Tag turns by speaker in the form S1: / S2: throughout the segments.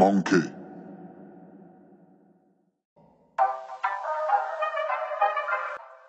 S1: Monkey.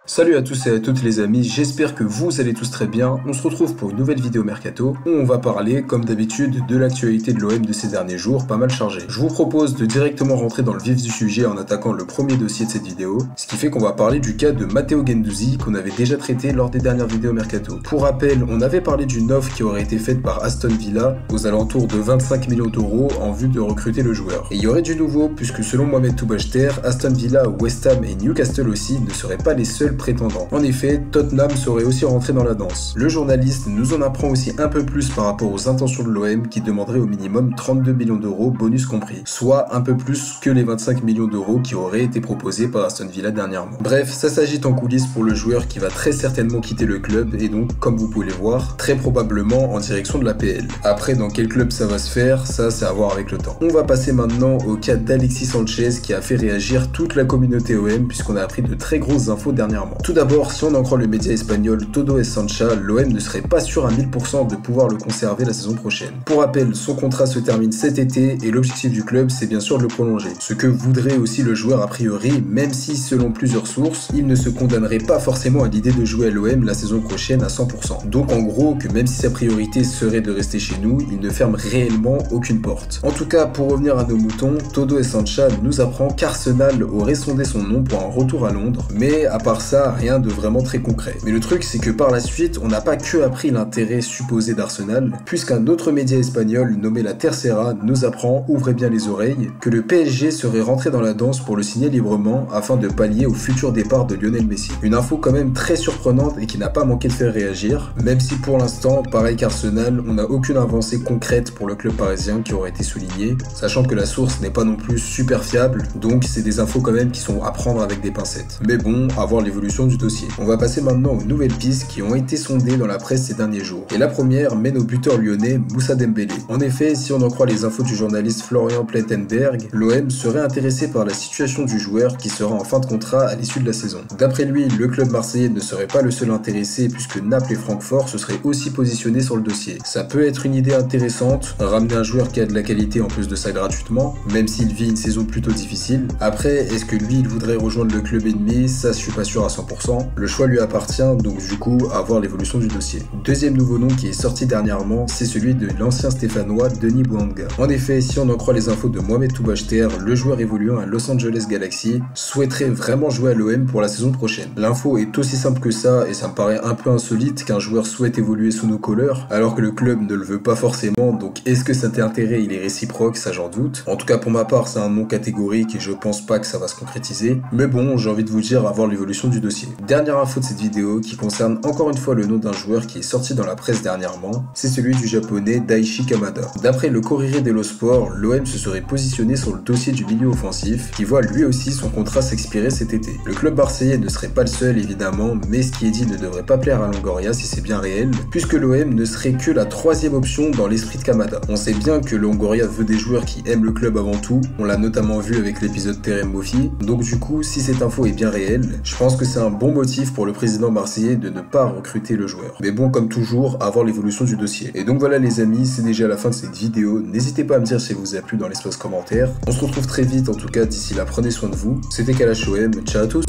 S2: Salut à tous et à toutes les amis, j'espère que vous allez tous très bien. On se retrouve pour une nouvelle vidéo Mercato où on va parler, comme d'habitude, de l'actualité de l'OM de ces derniers jours, pas mal chargée. Je vous propose de directement rentrer dans le vif du sujet en attaquant le premier dossier de cette vidéo, ce qui fait qu'on va parler du cas de Matteo Guendouzi qu'on avait déjà traité lors des dernières vidéos Mercato. Pour rappel, on avait parlé d'une offre qui aurait été faite par Aston Villa aux alentours de 25 millions d'euros en vue de recruter le joueur. Et il y aurait du nouveau puisque selon Mohamed Toubachter, Aston Villa, West Ham et Newcastle aussi ne seraient pas les seuls prétendants. En effet, Tottenham serait aussi rentré dans la danse. Le journaliste nous en apprend aussi un peu plus par rapport aux intentions de l'OM qui demanderait au minimum 32 millions d'euros, bonus compris, soit un peu plus que les 25 millions d'euros qui auraient été proposés par Aston Villa dernièrement. Bref, ça s'agite en coulisses pour le joueur qui va très certainement quitter le club et donc, comme vous pouvez le voir, très probablement en direction de l'APL. Après, dans quel club ça va se faire, ça c'est à voir avec le temps. On va passer maintenant au cas d'Alexis Sanchez qui a fait réagir toute la communauté OM puisqu'on a appris de très grosses infos dernièrement. Tout d'abord, si on en croit le média espagnol Todo es Sancha, l'OM ne serait pas sûr à 1000% de pouvoir le conserver la saison prochaine. Pour rappel, son contrat se termine cet été et l'objectif du club c'est bien sûr de le prolonger. Ce que voudrait aussi le joueur a priori, même si selon plusieurs sources, il ne se condamnerait pas forcément à l'idée de jouer à l'OM la saison prochaine à 100%. Donc en gros, que même si sa priorité serait de rester chez nous, il ne ferme réellement aucune porte. En tout cas, pour revenir à nos moutons, Todo es Sancha nous apprend qu'Arsenal aurait sondé son nom pour un retour à Londres, mais à part ça, rien de vraiment très concret. Mais le truc c'est que par la suite, on n'a pas que appris l'intérêt supposé d'Arsenal, puisqu'un autre média espagnol nommé la Tercera nous apprend, ouvrez bien les oreilles, que le PSG serait rentré dans la danse pour le signer librement afin de pallier au futur départ de Lionel Messi. Une info quand même très surprenante et qui n'a pas manqué de faire réagir, même si pour l'instant, pareil qu'Arsenal, on n'a aucune avancée concrète pour le club parisien qui aurait été soulignée, sachant que la source n'est pas non plus super fiable, donc c'est des infos quand même qui sont à prendre avec des pincettes. Mais bon, à voir l'évolution du dossier. On va passer maintenant aux nouvelles pistes qui ont été sondées dans la presse ces derniers jours. Et la première mène au buteur lyonnais Moussa Dembélé. En effet, si on en croit les infos du journaliste Florian Plettenberg, l'OM serait intéressé par la situation du joueur qui sera en fin de contrat à l'issue de la saison. D'après lui, le club marseillais ne serait pas le seul intéressé puisque Naples et Francfort se seraient aussi positionnés sur le dossier. Ça peut être une idée intéressante, ramener un joueur qui a de la qualité en plus de ça gratuitement, même s'il vit une saison plutôt difficile. Après, est-ce que lui il voudrait rejoindre le club ennemi? Ça je suis pas sûr à 100%. Le choix lui appartient, donc du coup, à voir l'évolution du dossier. Deuxième nouveau nom qui est sorti dernièrement, c'est celui de l'ancien stéphanois Denis Bouanga. En effet, si on en croit les infos de Mohamed Toubachter, le joueur évoluant à Los Angeles Galaxy souhaiterait vraiment jouer à l'OM pour la saison prochaine. L'info est aussi simple que ça, et ça me paraît un peu insolite qu'un joueur souhaite évoluer sous nos couleurs, alors que le club ne le veut pas forcément, donc est-ce que cet intérêt il est réciproque? Ça j'en doute. En tout cas pour ma part, c'est un nom catégorique et je pense pas que ça va se concrétiser. Mais bon, j'ai envie de vous dire à voir l'évolution du dossier. Dernière info de cette vidéo qui concerne encore une fois le nom d'un joueur qui est sorti dans la presse dernièrement, c'est celui du japonais Daichi Kamada. D'après le Corriere dello Sport, l'OM se serait positionné sur le dossier du milieu offensif qui voit lui aussi son contrat s'expirer cet été. Le club marseillais ne serait pas le seul évidemment, mais ce qui est dit ne devrait pas plaire à Longoria si c'est bien réel, puisque l'OM ne serait que la troisième option dans l'esprit de Kamada. On sait bien que Longoria veut des joueurs qui aiment le club avant tout, on l'a notamment vu avec l'épisode Terem Mofi, donc du coup si cette info est bien réelle, je pense que c'est un bon motif pour le président marseillais de ne pas recruter le joueur. Mais bon, comme toujours, à voir l'évolution du dossier. Et donc voilà les amis, c'est déjà la fin de cette vidéo. N'hésitez pas à me dire si elle vous a plu dans l'espace commentaire. On se retrouve très vite, en tout cas d'ici là, prenez soin de vous. C'était Kalash OM, ciao à tous.